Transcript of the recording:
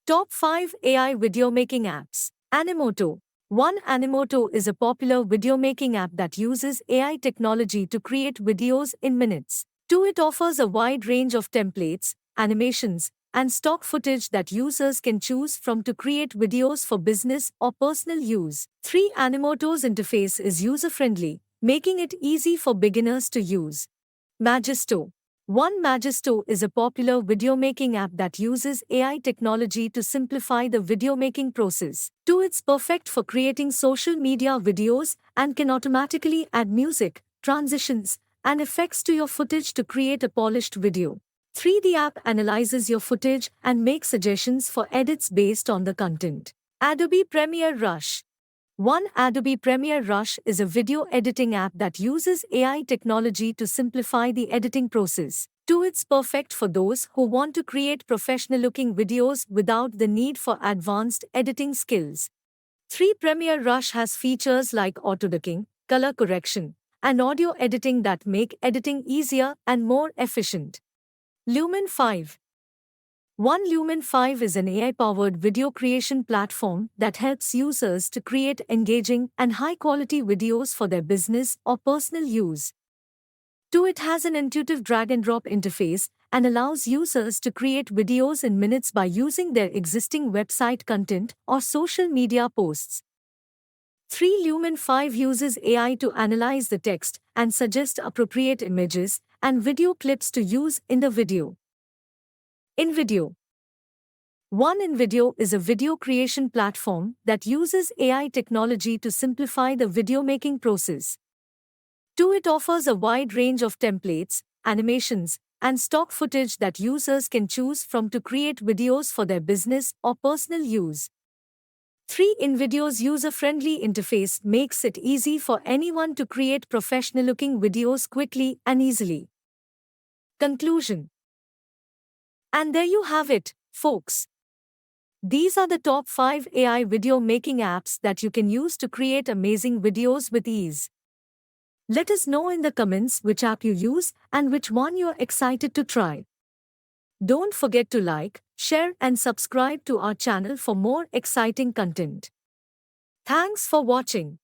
Top 5 AI video making apps. Animoto. 1. Animoto is a popular video making app that uses AI technology to create videos in minutes. 2. It offers a wide range of templates, animations, and stock footage that users can choose from to create videos for business or personal use. 3. Animoto's interface is user-friendly, making it easy for beginners to use. Magisto. 1. Magisto is a popular video making app that uses AI technology to simplify the video making process. 2. It's perfect for creating social media videos and can automatically add music, transitions, and effects to your footage to create a polished video. 3. The app analyzes your footage and makes suggestions for edits based on the content. Adobe Premiere Rush. 1. Adobe Premiere Rush is a video editing app that uses AI technology to simplify the editing process. 2. It's perfect for those who want to create professional-looking videos without the need for advanced editing skills. 3. Premiere Rush has features like auto-ducking, color correction, and audio editing that make editing easier and more efficient. Lumen 5. 1. Lumen 5 is an AI-powered video creation platform that helps users to create engaging and high-quality videos for their business or personal use. 2. It has an intuitive drag-and-drop interface and allows users to create videos in minutes by using their existing website content or social media posts. 3. Lumen 5 uses AI to analyze the text and suggest appropriate images and video clips to use in the video. InVideo. 1. InVideo is a video creation platform that uses AI technology to simplify the video making process. 2. It offers a wide range of templates, animations, and stock footage that users can choose from to create videos for their business or personal use. 3. InVideo's user-friendly interface makes it easy for anyone to create professional-looking videos quickly and easily. Conclusion. And there you have it, folks. These are the top 5 AI video making apps that you can use to create amazing videos with ease. Let us know in the comments which app you use and which one you're excited to try. Don't forget to like, share and subscribe to our channel for more exciting content. Thanks for watching.